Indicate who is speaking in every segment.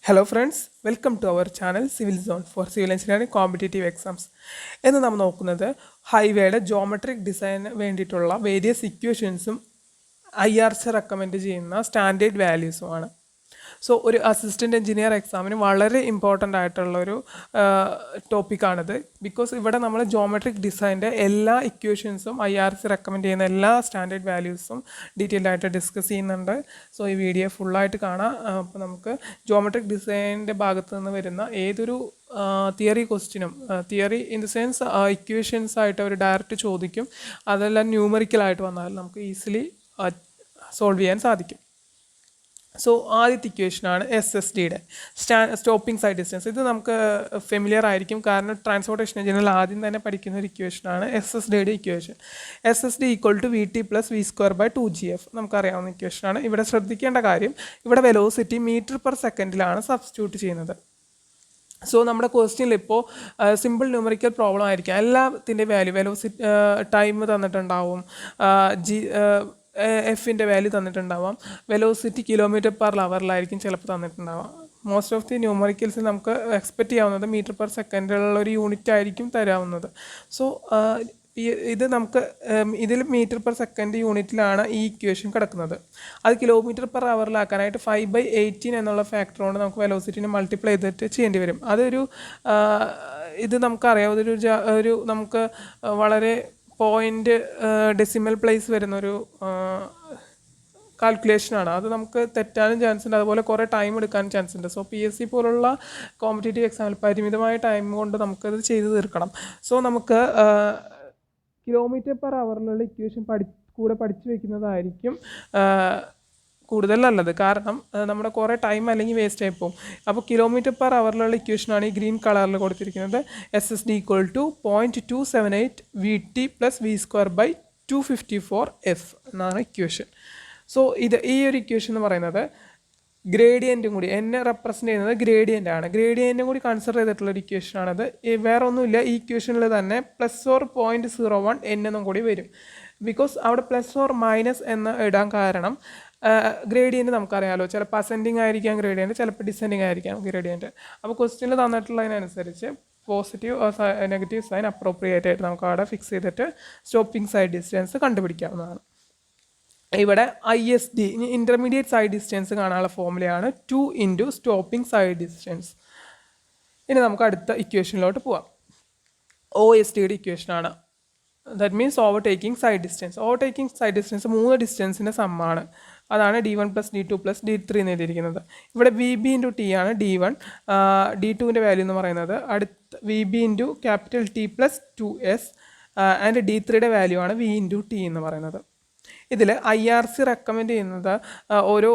Speaker 1: Hello friends, welcome to our channel Civil Zone for Civil Engineering Competitive Exams. ഇന്ന് നമ്മൾ നോക്കുന്നത് ഹൈവേയുടെ geometric ഡിസൈന് വേണ്ടിയിട്ടുള്ള വേരിയസ് ഇക്വേഷൻസും IRC റെക്കമെൻഡ് ചെയ്യുന്ന സ്റ്റാൻഡേർഡ് വാല്യൂസുമാണ്. സോ ഒരു അസിസ്റ്റൻറ്റ് എഞ്ചിനീയർ എക്സാമിന് വളരെ ഇമ്പോർട്ടൻ്റ് ആയിട്ടുള്ളൊരു ടോപ്പിക്കാണിത്. ബിക്കോസ് ഇവിടെ നമ്മൾ ജോമെട്രിക് ഡിസൈൻ്റെ എല്ലാ ഇക്വേഷൻസും IRC റെക്കമെൻഡ് ചെയ്യുന്ന എല്ലാ സ്റ്റാൻഡേർഡ് വാല്യൂസും ഡീറ്റെയിൽഡ് ആയിട്ട് ഡിസ്കസ് ചെയ്യുന്നുണ്ട്. സോ ഈ വീഡിയോ ഫുള്ളായിട്ട് കാണാം. അപ്പോൾ നമുക്ക് ജോമെട്രിക് ഡിസൈനിൻ്റെ ഭാഗത്ത് നിന്ന് വരുന്ന ഏതൊരു തിയറി ക്വസ്റ്റ്യനും theory in the sense equations ആയിട്ട് അവർ ഡയറക്റ്റ് ചോദിക്കും. അതെല്ലാം ന്യൂമറിക്കലായിട്ട് വന്നാൽ നമുക്ക് ഈസിലി സോൾവ് ചെയ്യാൻ സാധിക്കും. സോ ആദ്യത്തെ ഇക്വേഷനാണ് SSDയുടെ സ്റ്റോപ്പിംഗ് സൈഡ് ഡിസ്റ്റൻസ്. ഇത് നമുക്ക് ഫെമിലിയർ ആയിരിക്കും, കാരണം ട്രാൻസ്പോർട്ടേഷൻ എഞ്ചിനിൽ ആദ്യം തന്നെ പഠിക്കുന്ന ഒരു ഇക്വേഷനാണ് SSDയുടെ ഇക്വേഷൻ. SSD = VT + V²/2GF നമുക്കറിയാവുന്ന ഇക്വേഷനാണ്. ഇവിടെ ശ്രദ്ധിക്കേണ്ട കാര്യം, ഇവിടെ വെലോസിറ്റി m/s സബ്സ്റ്റിറ്റ്യൂട്ട് ചെയ്യുന്നത്. സോ നമ്മുടെ ക്വസ്റ്റ്യനിൽ ഇപ്പോൾ സിമ്പിൾ ന്യൂമറിക്കൽ പ്രോബ്ലം ആയിരിക്കും. എല്ലാത്തിൻ്റെ വാല്യൂ വെലോസിറ്റി ടൈം തന്നിട്ടുണ്ടാവും, എഫിൻ്റെ വാല്യൂ തന്നിട്ടുണ്ടാവാം, വെലോസിറ്റി km/h ചിലപ്പോൾ തന്നിട്ടുണ്ടാവാം. മോസ്റ്റ് ഓഫ് ദി ന്യൂമറിക്കൽസ് നമുക്ക് എക്സ്പെക്റ്റ് ചെയ്യാവുന്നത് m/s ഒരു യൂണിറ്റ് ആയിരിക്കും തരാവുന്നത്. സോ ഇത് നമുക്ക് ഇതിൽ m/s യൂണിറ്റിലാണ് ഈ ഇക്വേഷൻ കിടക്കുന്നത്. അത് km/h 5/18 എന്നുള്ള ഫാക്ടർ കൊണ്ട് നമുക്ക് വെലോസിറ്റിനെ മൾട്ടിപ്ലൈ ചെയ്തിട്ട് ചെയ്യേണ്ടി വരും. അതൊരു ഇത് നമുക്കറിയാം, ഒരു നമുക്ക് വളരെ പോയിൻ്റ് ഡെസിമൽ പ്ലേസ് വരുന്നൊരു കാൽക്കുലേഷനാണ്. അത് നമുക്ക് തെറ്റാനും ചാൻസ് ഉണ്ട്, അതുപോലെ കുറേ ടൈം എടുക്കാനും ചാൻസ് ഉണ്ട്. സോ PSC പോലുള്ള കോമ്പറ്റേറ്റീവ് എക്സാമിൽ പരിമിതമായ ടൈം കൊണ്ട് നമുക്കത് ചെയ്ത് തീർക്കണം. സോ നമുക്ക് km/h ഇക്വേഷൻ കൂടെ പഠിച്ചു വയ്ക്കുന്നതായിരിക്കും കൂടുതൽ നല്ലത്. കാരണം നമ്മുടെ കുറേ ടൈം അല്ലെങ്കിൽ വേസ്റ്റ് ആയി പോകും. അപ്പോൾ km/h ഇക്വേഷനാണ് ഈ ഗ്രീൻ കളറിൽ കൊടുത്തിരിക്കുന്നത്. SSD = 0.278 VT + V²/254F എന്നാണ് ഇക്വേഷൻ. സോ ഈ ഒരു ഇക്വേഷൻ എന്ന് പറയുന്നത് ഗ്രേഡിയൻറ്റും കൂടി എന്നെ റെപ്രസെൻ്റ് ചെയ്യുന്നത് ഗ്രേഡിയൻ്റ് ആണ്. ഗ്രേഡിയൻറ്റും കൂടി കൺസിഡർ ചെയ്തിട്ടുള്ളൊരു ഇക്വേഷനാണത്. വേറെ ഒന്നുമില്ല, ഈ ഇക്വേഷനിൽ തന്നെ +0.01 എന്നും കൂടി വരും. ബിക്കോസ് അവിടെ +or- എന്ന് ഇടാൻ കാരണം ഗ്രേഡിയൻറ്റ് നമുക്കറിയാമല്ലോ, ചിലപ്പോൾ അസെൻഡിങ് ആയിരിക്കാം ഗ്രേഡിയൻറ്റ്, ചിലപ്പോൾ ഡിസെൻഡിങ് ആയിരിക്കാം ഗ്രേഡിയൻറ്റ്. അപ്പോൾ ക്വസ്റ്റ്യനിൽ തന്നിട്ടുള്ളതിനനുസരിച്ച് പോസിറ്റീവ് നെഗറ്റീവ് സൈൻ അപ്രോപ്രിയേറ്റ് ആയിട്ട് നമുക്ക് അവിടെ ഫിക്സ് ചെയ്തിട്ട് സ്റ്റോപ്പിംഗ് സൈഡ് ഡിസ്റ്റൻസ് കണ്ടുപിടിക്കാവുന്നതാണ്. ഇവിടെ ISD ഇൻ്റർമീഡിയറ്റ് സൈഡ് ഡിസ്റ്റൻസ് കാണാനുള്ള ഫോമുലയാണ് 2 × സ്റ്റോപ്പിംഗ് സൈഡ് ഡിസ്റ്റൻസ്. ഇനി നമുക്ക് അടുത്ത ഇക്വേഷനിലോട്ട് പോവാം. OSDയുടെ ഇക്വേഷനാണ്. That means overtaking sight distance. Overtaking sight distance 3 ഡിസ്റ്റൻസിൻ്റെ സമ്മാണ്. അതാണ് D1 + D2 + D3 എന്ന് എഴുതിയിരിക്കുന്നത്. ഇവിടെ VB × T ആണ് D1. D2ൻ്റെ വാല്യൂ എന്ന് പറയുന്നത് അടുത്ത VB × T + 2S and D3യുടെ value ആണ് V × T എന്ന് പറയുന്നത്. ഇതിൽ IRC റെക്കമെൻഡ് ചെയ്യുന്നത് ഓരോ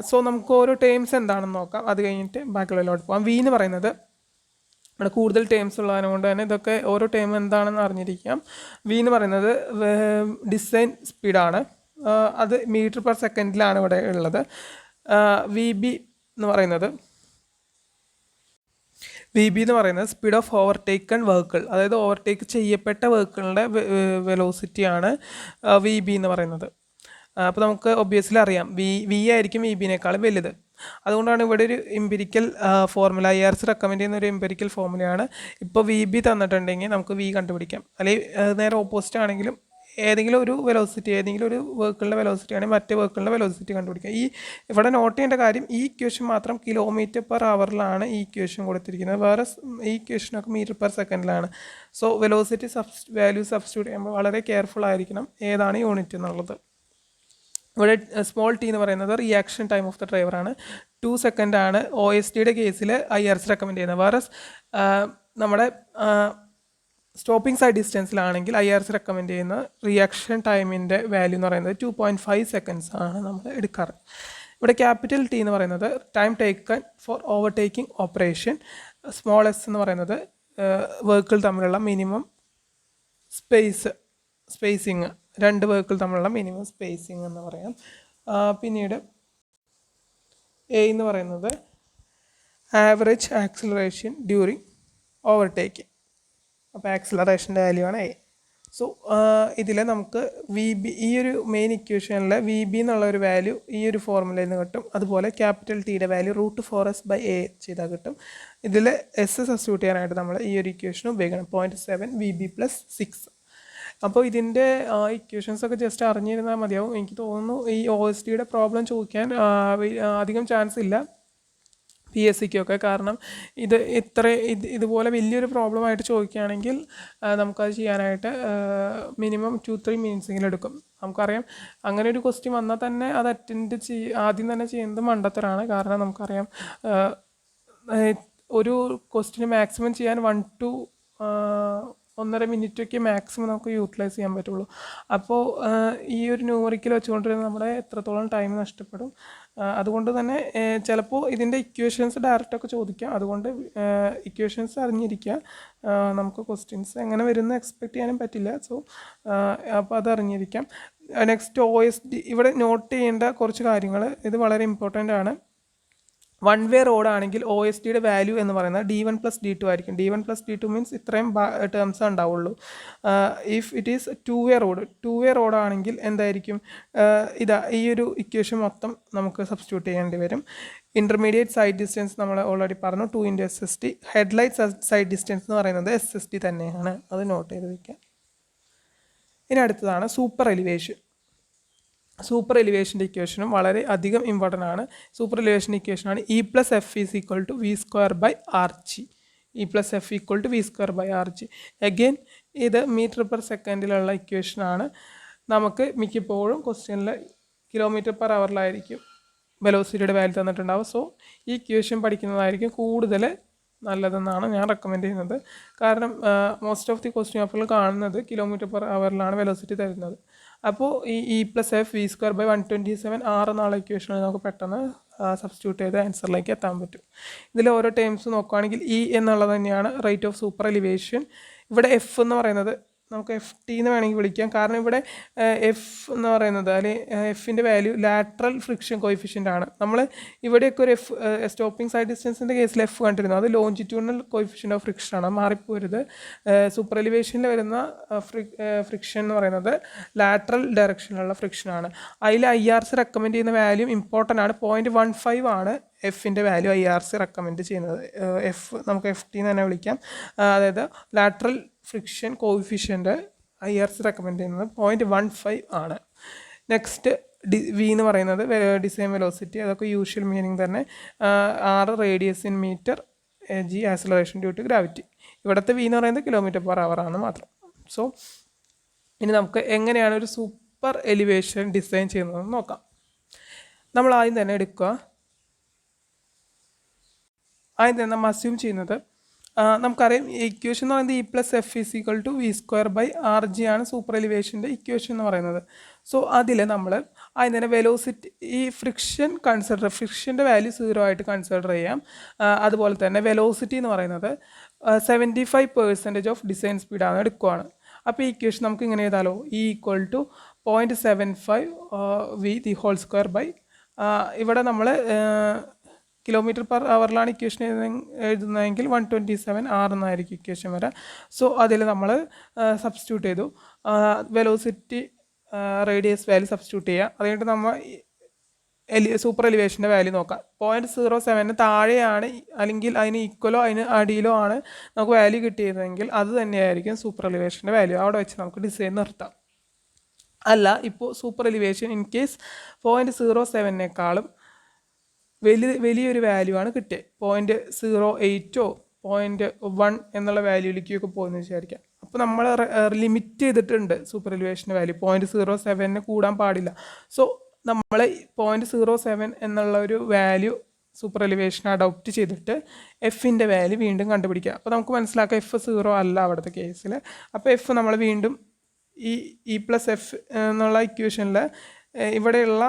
Speaker 1: സോ നമുക്ക് ഓരോ ടേംസ് എന്താണെന്ന് നോക്കാം, അത് കഴിഞ്ഞിട്ട് ബാക്കിയുള്ളതിലോട്ട് പോകാം. V എന്ന് പറയുന്നത് ഇവിടെ കൂടുതൽ ടേംസ് ഉള്ളതിനെ കൊണ്ട് തന്നെ ഇതൊക്കെ ഓരോ ടേം എന്താണെന്ന് അറിഞ്ഞിരിക്കാം. V എന്ന് പറയുന്നത് ഡിസൈൻ സ്പീഡാണ്, അത് m/s ഇവിടെ ഉള്ളത്. VB എന്ന് പറയുന്നത് സ്പീഡ് ഓഫ് ഓവർടേക്കൺ വെഹിക്കിൾ, അതായത് ഓവർടേക്ക് ചെയ്യപ്പെട്ട വെഹിക്കിളിൻ്റെ വെലോസിറ്റിയാണ് VB എന്ന് പറയുന്നത്. അപ്പോൾ നമുക്ക് ഒബ്വിയസ്ലി അറിയാം V ആയിരിക്കും VBനേക്കാളും വലുത്. അതുകൊണ്ടാണ് ഇവിടെ ഒരു എംപിരിക്കൽ ഫോർമുല, IRC റെക്കമെൻഡ് ചെയ്യുന്ന ഒരു എംപിരിക്കൽ ഫോർമുലയാണ്. ഇപ്പോൾ VB തന്നിട്ടുണ്ടെങ്കിൽ നമുക്ക് V കണ്ടുപിടിക്കാം. അല്ലെങ്കിൽ നേരെ ഓപ്പോസിറ്റ് ആണെങ്കിലും ഏതെങ്കിലും ഒരു വെലോസിറ്റി, ഏതെങ്കിലും ഒരു വെഹിക്കിളിൻ്റെ വെലോസിറ്റി ആണെങ്കിൽ മറ്റേ വെഹിക്കിളിൻ്റെ വെലോസിറ്റി കണ്ടുപിടിക്കാം. ഇവിടെ നോട്ട് ചെയ്യേണ്ട കാര്യം, ഈ ഇക്വേഷൻ മാത്രം km/h ഈ ഇക്വേഷൻ കൊടുത്തിരിക്കുന്നത്, വേറെ ഈ ഇക്വേഷനൊക്കെ m/s. So velocity value substitute ചെയ്യുമ്പോൾ വളരെ കെയർഫുൾ ആയിരിക്കണം ഏതാണ് യൂണിറ്റ് എന്നുള്ളത്. ഇവിടെ സ്മോൾ t എന്ന് പറയുന്നത് റിയാക്ഷൻ ടൈം ഓഫ് ദ ഡ്രൈവറാണ്. 2 സെക്കൻഡ് ആണ് OSDയുടെ കേസിൽ IRC റെക്കമെൻഡ് ചെയ്യുന്നത്. വേറെ നമ്മുടെ സ്റ്റോപ്പിംഗ് സൈഡ് ഡിസ്റ്റൻസിലാണെങ്കിൽ IRC റെക്കമെൻഡ് ചെയ്യുന്ന റിയാക്ഷൻ ടൈമിൻ്റെ വാല്യൂ എന്ന് പറയുന്നത് 2.5 seconds ആണ് നമ്മൾ എടുക്കാറ്. ഇവിടെ T എന്ന് പറയുന്നത് time taken four overtaking operation. Small s എന്ന് പറയുന്നത് വെഹിക്കിൾ തമ്മിലുള്ള മിനിമം സ്പേസിങ്, രണ്ട് വെഹിക്കിൾ തമ്മിലുള്ള മിനിമം സ്പേസിങ് എന്ന് പറയാം. പിന്നീട് A എന്ന് പറയുന്നത് ആവറേജ് ആക്സിലറേഷൻ ഡ്യൂറിങ് ഓവർടേക്കിംഗ്. അപ്പോൾ ആക്സിലറേഷൻ്റെ വാല്യൂ ആണ് A. സോ ഇതിൽ നമുക്ക് വി ബി ഈ ഒരു മെയിൻ ഇക്വേഷനിൽ വി ബി എന്നുള്ള ഒരു വാല്യൂ ഈ ഒരു ഫോർമുലയിൽ നിന്ന് കിട്ടും. അതുപോലെ ക്യാപിറ്റൽ ടിയുടെ വാല്യൂ √4s/a ചെയ്താൽ കിട്ടും. ഇതിൽ എസ് സബ്സ്റ്റിറ്റ്യൂട്ട് ചെയ്യാനായിട്ട് നമ്മൾ ഈ ഒരു ഇക്വേഷൻ ഉപയോഗിക്കണം. 0.7 VB + 6. അപ്പോൾ ഇതിൻ്റെ ഇക്വേഷൻസ് ഒക്കെ ജസ്റ്റ് അറിഞ്ഞിരുന്നാൽ മതിയാവും. എനിക്ക് തോന്നുന്നു ഈ OSDയുടെ പ്രോബ്ലം ചോദിക്കാൻ അധികം ചാൻസ് ഇല്ല PSCക്കൊക്കെ. കാരണം ഇതുപോലെ വലിയൊരു പ്രോബ്ലമായിട്ട് ചോദിക്കുകയാണെങ്കിൽ നമുക്കത് ചെയ്യാനായിട്ട് മിനിമം 2-3 മിനിറ്റ്സെങ്കിലും എടുക്കും. നമുക്കറിയാം അങ്ങനെ ഒരു ക്വസ്റ്റ്യൻ വന്നാൽ തന്നെ അത് ആദ്യം തന്നെ ചെയ്യുന്നത് മണ്ടത്തരാണ്. കാരണം നമുക്കറിയാം ഒരു ക്വസ്റ്റ്യന് മാക്സിമം ചെയ്യാൻ 1 to 1.5 മിനിറ്റൊക്കെ മാക്സിമം നമുക്ക് യൂട്ടിലൈസ് ചെയ്യാൻ പറ്റുള്ളൂ. അപ്പോൾ ഈ ഒരു ന്യൂമറിക്കൽ വെച്ചുകൊണ്ടിരുന്ന നമ്മുടെ എത്രത്തോളം ടൈം നഷ്ടപ്പെടും. അതുകൊണ്ട് തന്നെ ചിലപ്പോൾ ഇതിൻ്റെ ഇക്വേഷൻസ് ഡയറക്റ്റൊക്കെ ചോദിക്കാം. അതുകൊണ്ട് ഇക്വേഷൻസ് അറിഞ്ഞിരിക്കുക. നമുക്ക് ക്വസ്റ്റ്യൻസ് എങ്ങനെ വരുന്ന എക്സ്പെക്റ്റ് ചെയ്യാനും പറ്റില്ല. സോ അപ്പോൾ അത് അറിഞ്ഞിരിക്കാം. നെക്സ്റ്റ് OSD ഇവിടെ നോട്ട് ചെയ്യേണ്ട കുറച്ച് കാര്യങ്ങൾ, ഇത് വളരെ ഇമ്പോർട്ടൻ്റ് ആണ്. 1 വേ റോഡ് ആണെങ്കിൽ OSDയുടെ വാല്യൂ എന്ന് പറയുന്നത് D1 + D2 ആയിരിക്കും. D1 + D2 മീൻസ് ഇത്രയും ടേംസ് ഉണ്ടാവുള്ളൂ. If it is 2 way road ആണെങ്കിൽ എന്തായിരിക്കും? ഈ ഒരു ഇക്വേഷൻ മൊത്തം നമുക്ക് സബ്സ്റ്റിറ്റ്യൂട്ട് ചെയ്യേണ്ടി വരും. ഇൻ്റർമീഡിയറ്റ് സൈഡ് ഡിസ്റ്റൻസ് നമ്മൾ ഓൾറെഡി പറഞ്ഞു, 2 × SST. ഹെഡ്ലൈറ്റ് സൈഡ് ഡിസ്റ്റൻസ് എന്ന് പറയുന്നത് SST തന്നെയാണ്. അത് നോട്ട് ചെയ്ത് വയ്ക്കാം. ഇനി അടുത്തതാണ് സൂപ്പർ എലിവേഷൻ. സൂപ്പർ എലിവേഷൻ്റെ ഇക്വേഷനും വളരെ അധികം ഇമ്പോർട്ടൻ്റ് ആണ്. സൂപ്പർ എലിവേഷൻ്റെ ഇക്വേഷനാണ് E + F = V²/RG. E + F = V²/RG. Again ഇത് m/s ഇക്വേഷനാണ്. നമുക്ക് മിക്കപ്പോഴും ക്വസ്റ്റ്യനിൽ km/h വെലോസിറ്റിയുടെ വാല്യൂ തന്നിട്ടുണ്ടാവും. സോ ഈ ഇക്വേഷൻ പഠിക്കുന്നതായിരിക്കും കൂടുതൽ നല്ലതെന്നാണ് ഞാൻ റെക്കമെൻഡ് ചെയ്യുന്നത്. കാരണം മോസ്റ്റ് ഓഫ് ദി ക്വസ്റ്റ്യൻ പേപ്പറിൽ കാണുന്നത് km/h വെലോസിറ്റി തരുന്നത്. അപ്പോൾ ഈ E + F V²/127R എന്നുള്ള ഇക്വേഷനിൽ നമുക്ക് പെട്ടെന്ന് സബ്സ്റ്റിറ്റ്യൂട്ട് ചെയ്ത് ആൻസറിലേക്ക് എത്താൻ പറ്റും. ഇതിൽ ഓരോ ടേംസ് നോക്കുകയാണെങ്കിൽ E എന്നുള്ളത് തന്നെയാണ് റേറ്റ് ഓഫ് സൂപ്പർ എലിവേഷൻ. ഇവിടെ F എന്ന് പറയുന്നത് നമുക്ക് FT എന്ന് വേണമെങ്കിൽ വിളിക്കാം. കാരണം ഇവിടെ F എന്ന് പറയുന്നത് അല്ലെങ്കിൽ എഫിൻ്റെ വാല്യൂ ലാറ്ററൽ ഫ്രിക്ഷൻ കോയിഫിഷ്യൻ്റ് ആണ്. നമ്മൾ ഇവിടെയൊക്കെ ഒരു സ്റ്റോപ്പിംഗ് സൈഡ് ഡിസ്റ്റൻസിൻ്റെ കേസിൽ F കണ്ടിരുന്നു. അത് ലോഞ്ചിറ്റ്യൂണൽ കോയിഫിഷ്യൻ്റ് ഓഫ് ഫ്രിക്ഷൻ ആണ്, മാറിപ്പോരുത്. സൂപ്പർ എലിവേഷനിൽ വരുന്ന ഫ്രിക്ഷൻ എന്ന് പറയുന്നത് ലാറ്ററൽ ഡയറക്ഷനിലുള്ള ഫ്രിക്ഷനാണ്. അതിൽ IRC റെക്കമെൻഡ് ചെയ്യുന്ന വാല്യൂ ഇമ്പോർട്ടൻ്റ് ആണ്. 0.15 ആണ് എഫിൻ്റെ വാല്യൂ IRC റെക്കമെൻഡ് ചെയ്യുന്നത്. നമുക്ക് FT എന്ന് തന്നെ വിളിക്കാം. അതായത് lateral friction coefficient IRC recommend ചെയ്യുന്നത് 0.15 ആണ്. നെക്സ്റ്റ് V എന്ന് പറയുന്നത് ഡിസൈൻ വെലോസിറ്റി, അതൊക്കെ യൂഷ്വൽ മീനിങ് തന്നെ. R radius in meter, G acceleration due to gravity. ഇവിടുത്തെ V എന്ന് പറയുന്നത് km/h ആണ് മാത്രം. സോ ഇനി നമുക്ക് എങ്ങനെയാണ് ഒരു സൂപ്പർ എലിവേഷൻ ഡിസൈൻ ചെയ്യുന്നതെന്ന് നോക്കാം. നമ്മൾ ആദ്യം തന്നെ നമ്മൾ അസ്യൂം ചെയ്യുന്നത് നമുക്കറിയാം ഇക്വേഷൻ എന്ന് പറയുന്നത് E + F = V²/RG ആണ് സൂപ്പർ എലിവേഷൻ്റെ ഇക്വേഷൻ എന്ന് പറയുന്നത്. സോ അതിൽ നമ്മൾ അതിന് തന്നെ വെലോസിറ്റി, ഈ ഫ്രിക്ഷൻ്റെ വാല്യൂ 0 ആയിട്ട് കൺസിഡർ ചെയ്യാം. അതുപോലെ തന്നെ വെലോസിറ്റി എന്ന് പറയുന്നത് 75% ഓഫ് ഡിസൈൻ സ്പീഡാണ് എടുക്കുകയാണ്. അപ്പോൾ ഈ ഇക്വേഷൻ നമുക്ക് ഇങ്ങനെ എഴുതാലോ, E = 0.75 V²/. ഇവിടെ നമ്മൾ km/h ഇക്വേഷൻ എഴുതുന്നതെങ്കിൽ 127R എന്നായിരിക്കും ഇക്വേഷൻ വരാം. സോ അതിൽ നമ്മൾ സബ്സ്റ്റിറ്റ്യൂട്ട് ചെയ്തു. വെലോസിറ്റി റേഡിയസ് വാല്യൂ സബ്സ്റ്റിറ്റ്യൂട്ട് ചെയ്യുക. അതുകഴിഞ്ഞിട്ട് നമ്മൾ സൂപ്പർ എലിവേഷൻ്റെ വാല്യൂ നോക്കാം. 0.07 താഴെയാണ് അല്ലെങ്കിൽ അതിന് ഈക്വലോ അതിന് അടിയിലോ ആണ് നമുക്ക് വാല്യൂ കിട്ടിയതെങ്കിൽ അത് തന്നെയായിരിക്കും സൂപ്പർ എലിവേഷൻ്റെ വാല്യൂ. അവിടെ വെച്ച് നമുക്ക് ഡിസൈൻ നിർത്താം. അല്ല, ഇപ്പോൾ സൂപ്പർ എലിവേഷൻ ഇൻ കേസ് 0.07 വലിയൊരു വാല്യൂ ആണ് കിട്ടിയത്, 0.08 0.1 എന്നുള്ള വാല്യൂയിലേക്കൊക്കെ പോകുന്നത് വിചാരിക്കാം. അപ്പോൾ നമ്മൾ ലിമിറ്റ് ചെയ്തിട്ടുണ്ട് സൂപ്പർ എലിവേഷൻ്റെ വാല്യൂ 0.07 കൂടാൻ പാടില്ല. സോ നമ്മൾ 0.07 എന്നുള്ള ഒരു വാല്യൂ സൂപ്പർ എലിവേഷൻ അഡോപ്റ്റ് ചെയ്തിട്ട് എഫിൻ്റെ വാല്യൂ വീണ്ടും കണ്ടുപിടിക്കുക. അപ്പോൾ നമുക്ക് മനസ്സിലാക്കാം F 0 അല്ല അവിടുത്തെ കേസിൽ. അപ്പോൾ F നമ്മൾ വീണ്ടും ഈ E + F എന്നുള്ള ഇക്വേഷനിൽ ഇവിടെയുള്ള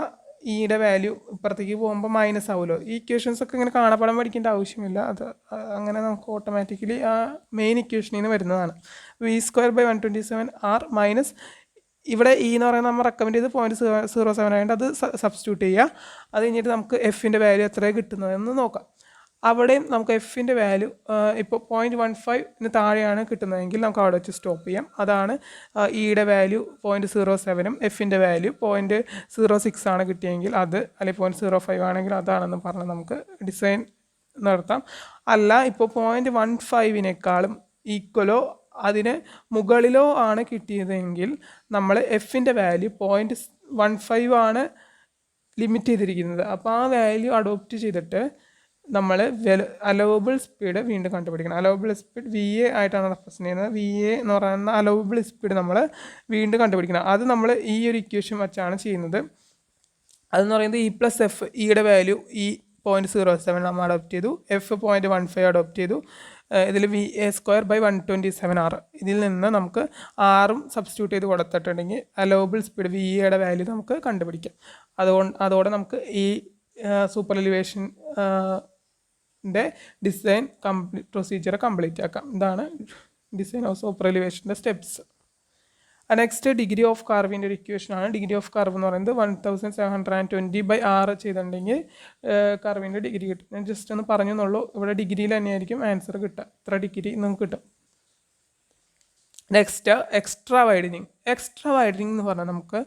Speaker 1: ഇയുടെ വാല്യൂ ഇപ്പുറത്തേക്ക് പോകുമ്പോൾ മൈനസ് ആവുമല്ലോ. ഈ ഇക്വേഷൻസ് ഒക്കെ ഇങ്ങനെ കാണാപ്പാടം പഠിക്കേണ്ട ആവശ്യമില്ല. അത് അങ്ങനെ നമുക്ക് ഓട്ടോമാറ്റിക്കലി ആ മെയിൻ ഇക്വേഷനിൽ നിന്ന് വരുന്നതാണ്. V²/127R മൈനസ് ഇവിടെ E എന്ന് പറയുന്നത് നമ്മൾ റെക്കമെൻഡ് ചെയ്ത് 0.07 ആയതുകൊണ്ട് അത് സബ്സ്റ്റിറ്റ്യൂട്ട് ചെയ്യുക. അത് കഴിഞ്ഞിട്ട് നമുക്ക് എഫിൻ്റെ വാല്യൂ എത്രയാണ് കിട്ടുന്നതെന്ന് നോക്കാം. അവിടെയും നമുക്ക് എഫിൻ്റെ വാല്യൂ ഇപ്പോൾ 0.15 താഴെയാണ് കിട്ടുന്നതെങ്കിൽ നമുക്ക് അവിടെ വെച്ച് സ്റ്റോപ്പ് ചെയ്യാം. അതാണ് ഇയുടെ വാല്യൂ 0.07 എഫിൻ്റെ വാല്യൂ 0.06 ആണ് കിട്ടിയെങ്കിൽ അത്, അല്ലെങ്കിൽ 0.05 ആണെങ്കിൽ അതാണെന്ന് പറഞ്ഞ് നമുക്ക് ഡിസൈൻ നടത്താം. അല്ല ഇപ്പോൾ 0.15 ഈക്വലോ അതിന് മുകളിലോ ആണ് കിട്ടിയതെങ്കിൽ നമ്മൾ എഫിൻ്റെ വാല്യൂ 0.15 ആണ് ലിമിറ്റ് ചെയ്തിരിക്കുന്നത്. അപ്പോൾ ആ വാല്യൂ അഡോപ്റ്റ് ചെയ്തിട്ട് നമ്മൾ അലവബിൾ സ്പീഡ് വീണ്ടും കണ്ടുപിടിക്കണം. അലവബിൾ സ്പീഡ് വി എ ആയിട്ടാണ് റെപ്രസെൻറ്റ് ചെയ്യുന്നത്. വി എ എന്ന് പറയുന്ന അലവബിൾ സ്പീഡ് നമ്മൾ വീണ്ടും കണ്ടുപിടിക്കണം. അത് നമ്മൾ ഈ ഒരു ഇക്വേഷൻ വെച്ചാണ് ചെയ്യുന്നത്. അതെന്ന് പറയുന്നത് ഇ പ്ലസ് എഫ്, ഇയുടെ വാല്യൂ ഈ 0.07 നമ്മൾ അഡോപ്റ്റ് ചെയ്തു, എഫ് 0.15 അഡോപ്റ്റ് ചെയ്തു. ഇതിൽ V A square by 127 R. ഇതിൽ നിന്ന് നമുക്ക് ആറും സബ്സ്റ്റിറ്റ്യൂട്ട് ചെയ്ത് കൊടുത്തിട്ടുണ്ടെങ്കിൽ അലവബിൾ സ്പീഡ് വി എയുടെ വാല്യൂ നമുക്ക് കണ്ടുപിടിക്കാം. അതോടെ നമുക്ക് ഈ super elevation design procedure complete ആക്കാം. ഇതാണ് ഡിസൈൻ ഓഫ് സൂപ്പർ എലിവേഷൻ്റെ സ്റ്റെപ്സ്. നെക്സ്റ്റ് ഡിഗ്രി ഓഫ് കർവിൻ്റെ ഒരു ഇക്വേഷനാണ്. ഡിഗ്രി ഓഫ് കർവ് എന്ന് പറയുന്നത് 1720/r ചെയ്തിട്ടുണ്ടെങ്കിൽ കർവിൻ്റെ ഡിഗ്രി കിട്ടും. ഞാൻ ജസ്റ്റ് ഒന്ന് പറഞ്ഞെന്നുള്ളൂ. ഇവിടെ ഡിഗ്രിയിൽ തന്നെയായിരിക്കും ആൻസർ കിട്ടുക. ഇത്ര ഡിഗ്രി നമുക്ക് കിട്ടും. Next extra widening. Extra widening എന്ന് പറഞ്ഞാൽ നമുക്ക്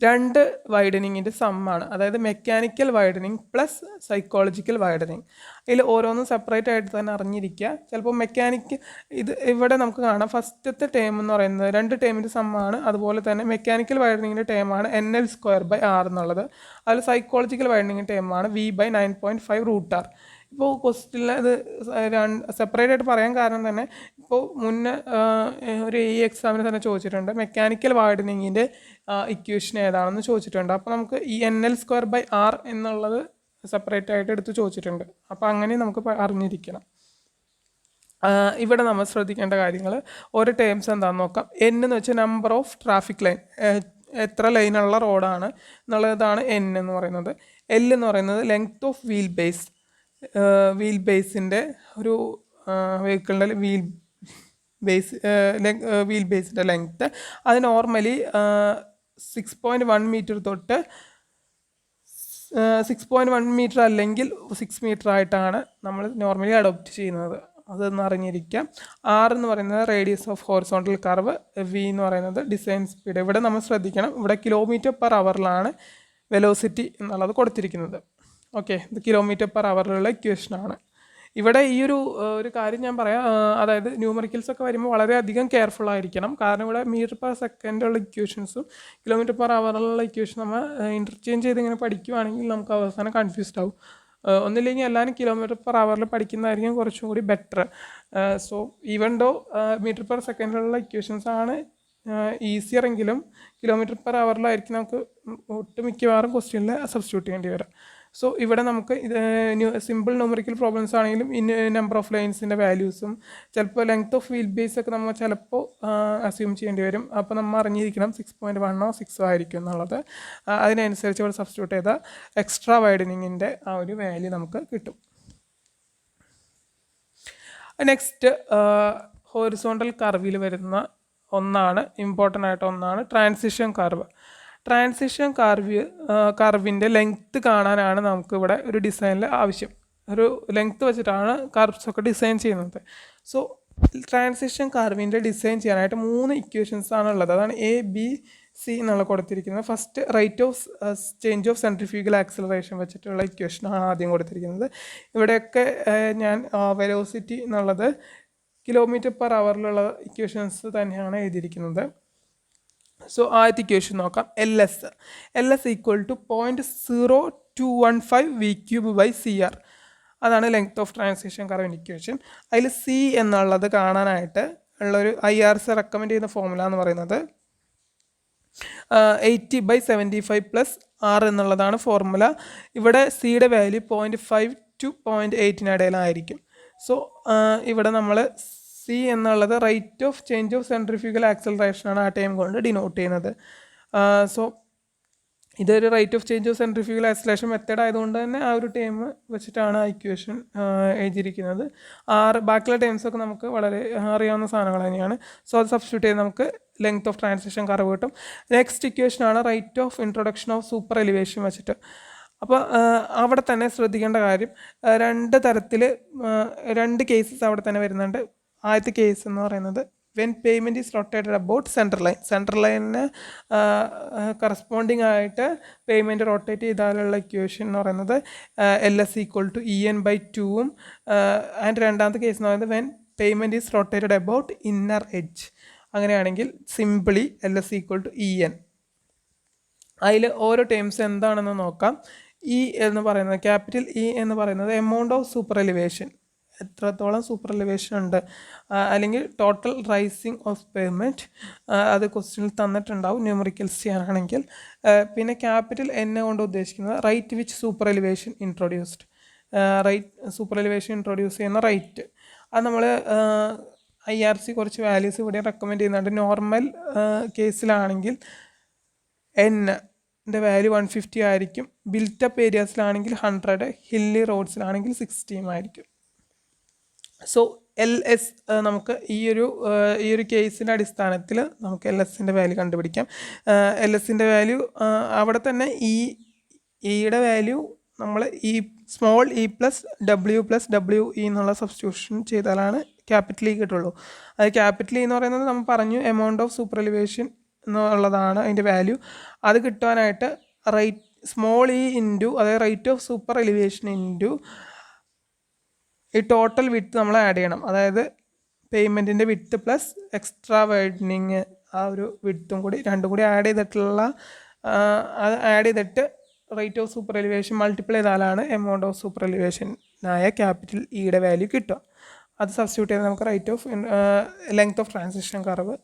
Speaker 1: രണ്ട് വൈഡനിങ്ങിൻ്റെ സമ്മാണ്. അതായത് mechanical widening plus psychological widening. ഇതിൽ ഓരോന്നും സെപ്പറേറ്റ് ആയിട്ട് തന്നെ അറിഞ്ഞിരിക്കുക. ചിലപ്പോൾ ഇവിടെ നമുക്ക് കാണാം ഫസ്റ്റത്തെ ടേം എന്ന് പറയുന്നത് രണ്ട് ടേമിൻ്റെ സമ്മാണ്. അതുപോലെ തന്നെ മെക്കാനിക്കൽ വൈഡനിങ്ങിൻ്റെ ടേമാണ് NL²/r എന്നുള്ളത്. അതിൽ സൈക്കോളജിക്കൽ വൈഡനിങ്ങിൻ്റെ ടേമാണ് V/9.5√r. ഇപ്പോൾ ക്വസ്റ്റ്യനിൽ ഇത് സെപ്പറേറ്റ് ആയിട്ട് പറയാൻ കാരണം തന്നെ ഇപ്പോൾ മുന്നേ ഒരു ഈ എക്സാമിന് തന്നെ ചോദിച്ചിട്ടുണ്ട് മെക്കാനിക്കൽ വൈഡനിങ്ങിൻ്റെ ഇക്വേഷൻ ഏതാണെന്ന് ചോദിച്ചിട്ടുണ്ട്. അപ്പോൾ നമുക്ക് ഈ NL²/r എന്നുള്ളത് സെപ്പറേറ്റ് ആയിട്ട് എടുത്ത് ചോദിച്ചിട്ടുണ്ട്. അപ്പോൾ അങ്ങനെ നമുക്ക് അറിഞ്ഞിരിക്കണം. ഇവിടെ നമ്മൾ ശ്രദ്ധിക്കേണ്ട കാര്യങ്ങൾ ഓരോ ടേംസ് എന്താണെന്ന് നോക്കാം. N എന്ന് വെച്ചാൽ നമ്പർ ഓഫ് ട്രാഫിക് ലൈൻ, എത്ര ലൈനുള്ള റോഡാണ് എന്നുള്ളതാണ് N എന്ന് പറയുന്നത്. L എന്ന് പറയുന്നത് length of wheel base, wheel ബേസിൻ്റെ ഒരു വെഹിക്കിളിൻ്റെ വീൽ ബേസിൻ്റെ ലെങ്ത്ത്. അത് നോർമലി 6.1 മീറ്റർ തൊട്ട് 6.1 മീറ്റർ അല്ലെങ്കിൽ 6 മീറ്റർ ആയിട്ടാണ് നമ്മൾ നോർമലി അഡോപ്റ്റ് ചെയ്യുന്നത്. അതൊന്ന് അറിഞ്ഞിരിക്കാം. R എന്ന് പറയുന്നത് radius of horizontal curve, V എന്ന് പറയുന്നത് ഡിസൈൻ സ്പീഡ്. ഇവിടെ നമ്മൾ ശ്രദ്ധിക്കണം, ഇവിടെ km/hലാണ് വെലോസിറ്റി എന്നുള്ളത് കൊടുത്തിരിക്കുന്നത്. ഓക്കെ, ഇത് km/hലുള്ള ഇക്വേഷനാണ്. ഇവിടെ ഈ ഒരു കാര്യം ഞാൻ പറയാം, അതായത് ന്യൂമറിക്കൽസ് ഒക്കെ വരുമ്പോൾ വളരെയധികം കെയർഫുൾ ആയിരിക്കണം. കാരണം ഇവിടെ മീറ്റർ/സെക്കൻഡ് ഉള്ള ഇക്വേഷൻസും km/hലുള്ള ഇക്വേഷൻ നമ്മൾ ഇൻ്റർചേഞ്ച് ചെയ്ത് ഇങ്ങനെ പഠിക്കുവാണെങ്കിൽ നമുക്ക് അവസാനം കൺഫ്യൂസ്ഡ് ആവും. ഒന്നില്ലെങ്കിൽ എല്ലാവരും km/h പഠിക്കുന്നതായിരിക്കും കുറച്ചും കൂടി ബെറ്റർ. സോ ഈവൻ ദോ മീറ്റർ/സെക്കൻഡിലുള്ള ഇക്വേഷൻസ് ആണ് ഈസിയർ എങ്കിലും km/hലായിരിക്കും നമുക്ക് ഒട്ടുമിക്കവാറും ക്വസ്റ്റ്യനിൽ സബ്സ്റ്റിറ്റ്യൂട്ട് ചെയ്യേണ്ടി വരാം. സോ ഇവിടെ നമുക്ക് സിമ്പിൾ ന്യൂമറിക്കൽ പ്രോബ്ലംസ് ആണെങ്കിലും നമ്പർ ഓഫ് ലൈൻസിൻ്റെ വാല്യൂസും ചിലപ്പോൾ ലെങ്ത് ഓഫ് വീൽ ബേസ് ഒക്കെ നമ്മൾ ചിലപ്പോൾ അസ്യൂം ചെയ്യേണ്ടി വരും. അപ്പോൾ നമ്മൾ അറിഞ്ഞിരിക്കണം 6.1 or 6 ആയിരിക്കും എന്നുള്ളത്. അതിനനുസരിച്ച് ഇവിടെ സബ്സ്റ്റിറ്റ്യൂട്ട് ചെയ്താൽ എക്സ്ട്രാ വൈഡനിങ്ങിൻ്റെ ആ ഒരു വാല്യൂ നമുക്ക് കിട്ടും. നെക്സ്റ്റ് ഹോറിസോണ്ടൽ കർവിൽ വരുന്ന ഇമ്പോർട്ടൻ്റ് ആയിട്ട് ഒന്നാണ് ട്രാൻസിഷൻ കർവ്. ട്രാൻസിഷൻ കർവിൻ്റെ ലെങ്ത്ത് കാണാനാണ് നമുക്ക് ഇവിടെ ഒരു ഡിസൈനിൽ ആവശ്യം. ഒരു ലെങ്ത്ത് വെച്ചിട്ടാണ് കർവ്സ് ഒക്കെ ഡിസൈൻ ചെയ്യുന്നത്. സോ ട്രാൻസിഷൻ കർവിൻ്റെ ഡിസൈൻ ചെയ്യാനായിട്ട് 3 ഇക്വേഷൻസ് ആണുള്ളത്. അതാണ് ABC എന്നുള്ള കൊടുത്തിരിക്കുന്നത്. First rate of change of centrifugal acceleration വെച്ചിട്ടുള്ള ഇക്വേഷനാണ് ആദ്യം കൊടുത്തിരിക്കുന്നത്. ഇവിടെയൊക്കെ ഞാൻ വെലോസിറ്റി എന്നുള്ളത് km/hലുള്ള ഇക്വേഷൻസ് തന്നെയാണ് എഴുതിയിരിക്കുന്നത്. സോ ആദ്യത്തെ ഇക്വേഷൻ നോക്കാം. LS equal to 0.0215 V³/CR. അതാണ് ലെങ്ത് ഓഫ് ട്രാൻസിഷൻ കർവിൻ്റെ ഇക്വേഷൻ. അതിൽ C എന്നുള്ളത് കാണാനായിട്ട് ഉള്ളൊരു IRC റെക്കമെൻഡ് ചെയ്യുന്ന ഫോർമുല എന്ന് പറയുന്നത് 80/75 + R എന്നുള്ളതാണ് ഫോർമുല. ഇവിടെ സിയുടെ വാല്യൂ 0.5 to 0.8 സോ ഇവിടെ നമ്മൾ C എന്നുള്ളത് rate of change of centrifugal ആക്സലറേഷനാണ് ആ ടൈം കൊണ്ട് ഡിനോട്ട് ചെയ്യുന്നത്. സോ ഇതൊരു rate of change of centrifugal acceleration method ആയതുകൊണ്ട് തന്നെ ആ ഒരു ടൈം വെച്ചിട്ടാണ് ആ ഇക്വേഷൻ എഴുതിയിരിക്കുന്നത്. ബാക്കിയുള്ള ടൈംസൊക്കെ നമുക്ക് വളരെ അറിയാവുന്ന സാധനങ്ങൾ തന്നെയാണ്. സോ അത് സബ്സ്റ്റിറ്റ്യൂട്ട് ചെയ്ത് നമുക്ക് ലെങ്ത് ഓഫ് ട്രാൻസിഷൻ കർവ് കിട്ടും. നെക്സ്റ്റ് ഇക്വേഷനാണ് rate of introduction of super elevation വെച്ചിട്ട്. അപ്പോൾ അവിടെ തന്നെ ശ്രദ്ധിക്കേണ്ട കാര്യം രണ്ട് തരത്തിൽ രണ്ട് കേസസ് അവിടെ തന്നെ വരുന്നുണ്ട്. ആദ്യത്തെ കേസ് എന്ന് പറയുന്നത് when payment is rotated about central ലൈനിന് കറസ്പോണ്ടിങ് ആയിട്ട് പേയ്മെൻറ്റ് റൊട്ടേറ്റ് ചെയ്താലുള്ള ഇക്വേഷൻ എന്ന് പറയുന്നത് LS=EN/2 ആൻഡ് രണ്ടാമത്തെ കേസ് എന്ന് പറയുന്നത് when payment is rotated about inner edge. അങ്ങനെയാണെങ്കിൽ സിംപിളി LS=EN. അതിൽ ഓരോ ടേംസ് എന്താണെന്ന് നോക്കാം. ഇ എന്ന് പറയുന്നത് ക്യാപിറ്റൽ ഇ എന്ന് പറയുന്നത് എമൗണ്ട് ഓഫ് സൂപ്പർ എലിവേഷൻ, എത്രത്തോളം സൂപ്പർ എലിവേഷൻ ഉണ്ട്, അല്ലെങ്കിൽ ടോട്ടൽ റൈസിങ് ഓഫ് പേയ്മെൻറ്റ്, അത് ക്വസ്റ്റ്യനിൽ തന്നിട്ടുണ്ടാവും ന്യൂമറിക്കൽസ് ചെയ്യാനാണെങ്കിൽ. പിന്നെ ക്യാപിറ്റൽ എൻ കൊണ്ട് ഉദ്ദേശിക്കുന്നത് rate which super elevation introduced, super elevation introduce ചെയ്യുന്ന റൈറ്റ്. അത് നമ്മൾ IRC കുറച്ച് വാല്യൂസ് ഇവിടെ റെക്കമെൻഡ് ചെയ്യുന്നുണ്ട്. നോർമൽ കേസിലാണെങ്കിൽ എൻ്റെ വാല്യൂ 150 ആയിരിക്കും, ബിൽറ്റപ്പ് ഏരിയാസിലാണെങ്കിൽ 100, ഹില്ലി റോഡ്സിലാണെങ്കിൽ 60 ആയിരിക്കും. സോ LS നമുക്ക് ഈ ഒരു കേസിൻ്റെ അടിസ്ഥാനത്തിൽ നമുക്ക് LSൻ്റെ വാല്യൂ കണ്ടുപിടിക്കാം. LSൻ്റെ വാല്യൂ അവിടെ തന്നെ ഇയുടെ വാല്യൂ നമ്മൾ സ്മോൾ ഇ പ്ലസ് WE എന്നുള്ള സബ്സ്റ്റിറ്റ്യൂഷൻ ചെയ്താലാണ് ക്യാപിറ്റൽ ഇ കിട്ടുള്ളൂ. അത് ക്യാപിറ്റൽ ഇ എന്ന് പറയുന്നത് നമ്മൾ പറഞ്ഞു എമൗണ്ട് ഓഫ് സൂപ്പർ എലിവേഷൻ എന്നുള്ളതാണ് അതിൻ്റെ വാല്യൂ. അത് കിട്ടുവാനായിട്ട് സ്മോൾ ഇ ഇൻറ്റു അതായത് rate of super elevation into ഈ ടോട്ടൽ വിഡ്ത്ത് നമ്മൾ ആഡ് ചെയ്യണം. അതായത് പേയ്മെൻറ്റിൻ്റെ വിഡ്ത്ത് പ്ലസ് എക്സ്ട്രാ വൈഡനിങ് ആ ഒരു വിഡ്ത്തും കൂടി രണ്ടും കൂടി ആഡ് ചെയ്തിട്ട് rate of super elevation multiply ചെയ്താലാണ് എമൗണ്ട് ഓഫ് സൂപ്പർ എലിവേഷനായ ക്യാപിറ്റൽ ഇയുടെ വാല്യൂ കിട്ടുക. അത് സബ്സ്റ്റിറ്റ്യൂട്ട് ചെയ്ത് നമുക്ക് rate of length of transition curve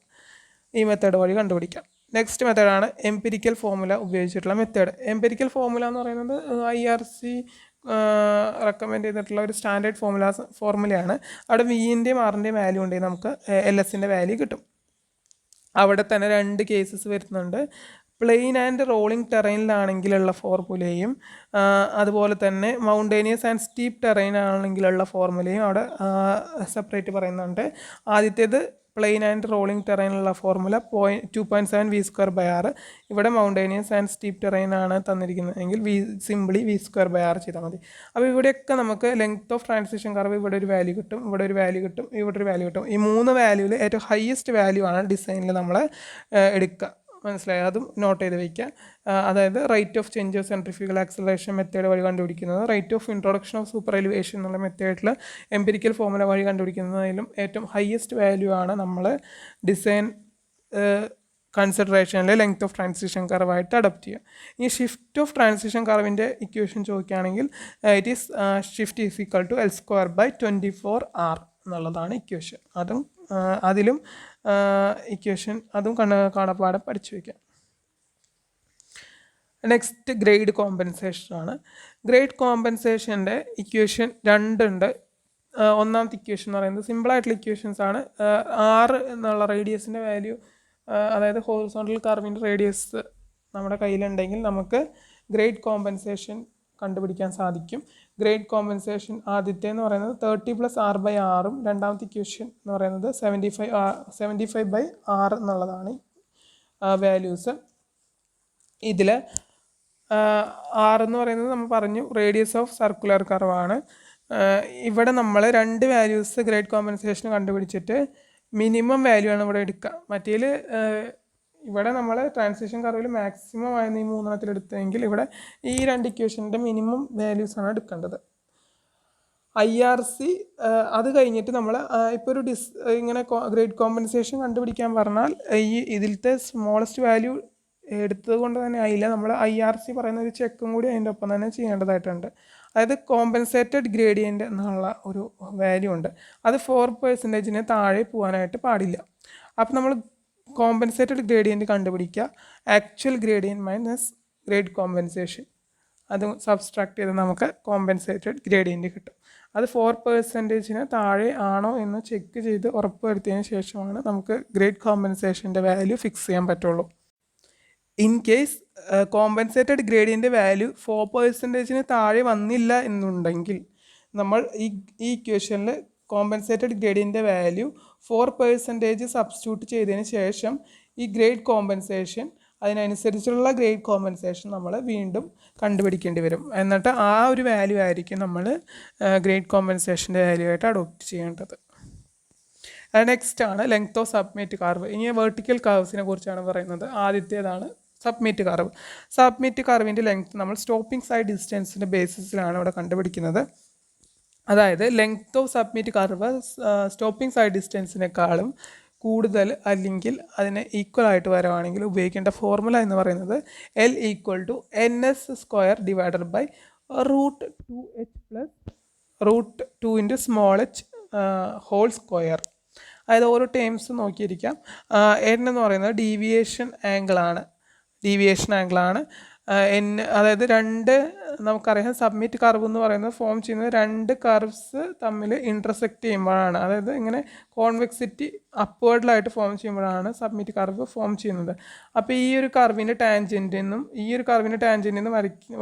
Speaker 1: ഈ മെത്തേഡ് വഴി കണ്ടുപിടിക്കാം. നെക്സ്റ്റ് മെത്തേഡാണ് എംപിരിക്കൽ ഫോർമുല ഉപയോഗിച്ചിട്ടുള്ള മെത്തേഡ്. എംപിരിക്കൽ ഫോർമുല എന്ന് പറയുന്നത് IRC റെക്കമെൻഡ് ചെയ്തിട്ടുള്ള ഒരു സ്റ്റാൻഡേർഡ് ഫോർമുലയാണ്. അവിടെ വിൻ്റെയും ആറിൻ്റെയും വാല്യൂ ഉണ്ടെങ്കിൽ നമുക്ക് LSൻ്റെ വാല്യൂ കിട്ടും. അവിടെ തന്നെ രണ്ട് കേസസ് വരുന്നുണ്ട്. പ്ലെയിൻ ആൻഡ് റോളിംഗ് ടെറൈനിലാണെങ്കിലുള്ള ഫോർമുലയും അതുപോലെ തന്നെ മൗണ്ടേനിയസ് ആൻഡ് സ്റ്റീപ്പ് ടെറൈൻ ആണെങ്കിലുള്ള ഫോർമുലയും അവിടെ സെപ്പറേറ്റ് പറയുന്നുണ്ട്. ആദ്യത്തേത് പ്ലെയിൻ ആൻഡ് റോളിംഗ് ടെറൈനുള്ള ഫോർമുല 2.7 V²/R. ഇവിടെ മൗണ്ടേനിയസ് ആൻഡ് സ്റ്റീപ്പ് ടെറൈൻ ആണ് തന്നിരിക്കുന്നതെങ്കിൽ സിംപിളി V²/R ചെയ്താൽ മതി. അപ്പോൾ ഇവിടെയൊക്കെ നമുക്ക് ലെങ്ത് ഓഫ് ട്രാൻസിഷൻ കർവ് ഇവിടെ ഒരു വാല്യൂ കിട്ടും, ഇവിടെ ഒരു വാല്യൂ കിട്ടും, ഇവിടെ ഒരു വാല്യൂ കിട്ടും. ഈ മൂന്ന് വാല്യൂവിൽ ഏറ്റവും ഹയസ്റ്റ് വാല്യൂ ആണ് ഡിസൈനിൽ നമ്മൾ എടുക്കുക. മനസ്സിലായി? അതും നോട്ട് ചെയ്ത് വയ്ക്കുക. അതായത് rate of change of centrifugal acceleration method വഴി കണ്ടുപിടിക്കുന്നത്, rate of introduction of super elevation എന്നുള്ള മെത്തേഡിൽ എംപിരിക്കൽ ഫോർമുല വഴി കണ്ടുപിടിക്കുന്നതിലും ഏറ്റവും ഹയസ്റ്റ് വാല്യൂ ആണ് നമ്മൾ ഡിസൈൻ കൺസിഡറേഷനിൽ ലെങ്ത് ഓഫ് ട്രാൻസിഷൻ കർവായിട്ട് അഡപ്റ്റ് ചെയ്യുക. ഈ ഷിഫ്റ്റ് ഓഫ് ട്രാൻസിഷൻ കർവിൻ്റെ ഇക്വേഷൻ ചോദിക്കുകയാണെങ്കിൽ it is shift is equal to L²/24R എന്നുള്ളതാണ് ഇക്വേഷൻ. അതിലും ഇക്വേഷൻ അതും കാണപ്പാടെ പഠിച്ചു വയ്ക്കാം. നെക്സ്റ്റ് ഗ്രേഡ് കോമ്പൻസേഷൻ ആണ്. ഗ്രേഡ് കോമ്പൻസേഷൻ്റെ ഇക്വേഷൻ രണ്ടുണ്ട്. ഒന്നാമത്തെ ഇക്വേഷൻ എന്ന് പറയുന്നത് സിമ്പിളായിട്ടുള്ള ഇക്വേഷൻസ് ആണ്. R എന്നുള്ള റേഡിയസിൻ്റെ വാല്യൂ, അതായത് ഹോറിസോണ്ടൽ കർവിൻ്റെ റേഡിയസ് നമ്മുടെ കയ്യിലുണ്ടെങ്കിൽ നമുക്ക് ഗ്രേഡ് കോമ്പൻസേഷൻ കണ്ടുപിടിക്കാൻ സാധിക്കും. ഗ്രേഡ് കോമ്പൻസേഷൻ ആദ്യത്തെ എന്ന് പറയുന്നത് 30 + R/R ഉം രണ്ടാമത്തെ ഇക്വേഷൻ എന്ന് പറയുന്നത് 75/R എന്നുള്ളതാണ് വാല്യൂസ്. ഇതിൽ R എന്ന് പറയുന്നത് നമ്മൾ പറഞ്ഞു റേഡിയസ് ഓഫ് സർക്കുലർ കർവാണ്. ഇവിടെ നമ്മൾ രണ്ട് വാല്യൂസ് ഗ്രേഡ് കോമ്പൻസേഷൻ കണ്ടുപിടിച്ചിട്ട് മിനിമം വാല്യൂ ആണ് ഇവിടെ എടുക്കുക. മറ്റേതിൽ ഇവിടെ നമ്മൾ ട്രാൻസിഷൻ കർവിൽ മാക്സിമം ആയിരുന്നു ഈ മൂന്നെണ്ണത്തിൽ എടുത്തതെങ്കിൽ ഇവിടെ ഈ രണ്ട് ഇക്വേഷൻ്റെ മിനിമം വാല്യൂസാണ് എടുക്കേണ്ടത്. IRC അത് കഴിഞ്ഞിട്ട് നമ്മൾ ഇപ്പോൾ ഒരു ഇങ്ങനെ ഗ്രേഡ് കോമ്പൻസേഷൻ കണ്ടുപിടിക്കാൻ പറഞ്ഞാൽ ഇതിലത്തെ സ്മോളസ്റ്റ് വാല്യൂ എടുത്തത് കൊണ്ട് തന്നെ ആയില്ല, നമ്മൾ IRC പറയുന്ന ഒരു ചെക്കും കൂടി അതിൻ്റെ ഒപ്പം തന്നെ ചെയ്യേണ്ടതായിട്ടുണ്ട്. അതായത് കോമ്പൻസേറ്റഡ് ഗ്രേഡിയൻ്റ് എന്നുള്ള ഒരു വാല്യൂ ഉണ്ട്, അത് 4% താഴെ പോകാനായിട്ട് പാടില്ല. അപ്പോൾ നമ്മൾ കോമ്പൻസേറ്റഡ് ഗ്രേഡിയൻറ്റ് കണ്ടുപിടിക്കുക, actual gradient minus grade compensation, അത് സബ്സ്ട്രാക്ട് ചെയ്ത് നമുക്ക് കോമ്പൻസേറ്റഡ് ഗ്രേഡിയൻറ്റ് കിട്ടും. അത് 4% താഴെ ആണോ എന്ന് ചെക്ക് ചെയ്ത് ഉറപ്പ് വരുത്തിയതിന് ശേഷമാണ് നമുക്ക് ഗ്രേഡ് കോമ്പൻസേഷൻ്റെ വാല്യൂ ഫിക്സ് ചെയ്യാൻ പറ്റുള്ളൂ. In case compensated gradient value 4% താഴെ വന്നില്ല എന്നുണ്ടെങ്കിൽ നമ്മൾ ഈ ഇക്വേഷനിൽ കോമ്പൻസേറ്റഡ് ഗ്രേഡിയൻ്റ് വാല്യൂ 4% സബ്സ്റ്റിറ്റ്യൂട്ട് ചെയ്തതിന് ശേഷം ഈ ഗ്രേഡ് കോമ്പൻസേഷൻ അതിനനുസരിച്ചുള്ള ഗ്രേഡ് കോമ്പൻസേഷൻ നമ്മൾ വീണ്ടും കണ്ടുപിടിക്കേണ്ടി വരും. എന്നിട്ട് ആ ഒരു വാല്യൂ ആയിരിക്കും നമ്മൾ ഗ്രേഡ് കോമ്പൻസേഷൻ്റെ വാല്യൂ ആയിട്ട് അഡോപ്റ്റ് ചെയ്യേണ്ടത്. നെക്സ്റ്റ് ആണ് ലെങ്ത് ഓഫ് സബ്മിറ്റ് കർവ്. ഇനി വെർട്ടിക്കൽ കർവ്സിനെ കുറിച്ചാണ് പറയുന്നത്. ആദ്യത്തേതാണ് സബ്മിറ്റ് കർവ്. സബ്മിറ്റ് കർവിൻ്റെ ലെങ്ത് നമ്മൾ സ്റ്റോപ്പിംഗ് സൈഡ് ഡിസ്റ്റൻസിൻ്റെ ബേസിസിലാണ് ഇവിടെ കണ്ടുപിടിക്കുന്നത്. അതായത് length of summit curve stopping sight ഡിസ്റ്റൻസിനേക്കാളും കൂടുതൽ അല്ലെങ്കിൽ അതിന് ഈക്വൽ ആയിട്ട് വരുവാണെങ്കിൽ ഉപയോഗിക്കേണ്ട ഫോർമുല എന്ന് പറയുന്നത് L=NS² divided by √2h plus √2 into small h whole square. അതായത് ഓരോ ടേംസ് നോക്കിയിരിക്കാം. N എന്ന് പറയുന്നത് ഡീവിയേഷൻ ആംഗിളാണ്. അതായത് നമുക്കറിയാം സബ്മിറ്റ് കർവ് എന്ന് പറയുന്നത് ഫോം ചെയ്യുന്നത് 2 കർവ്സ് തമ്മിൽ ഇൻ്റർസെക്റ്റ് ചെയ്യുമ്പോഴാണ്. അതായത് ഇങ്ങനെ കോൺവെക്സിറ്റി അപ്വേർഡിലായിട്ട് ഫോം ചെയ്യുമ്പോഴാണ് സബ്മിറ്റ് കർവ് ഫോം ചെയ്യുന്നത്. അപ്പോൾ ഈ ഒരു കർവിൻ്റെ ടാൻജൻറ്റിൽ നിന്നും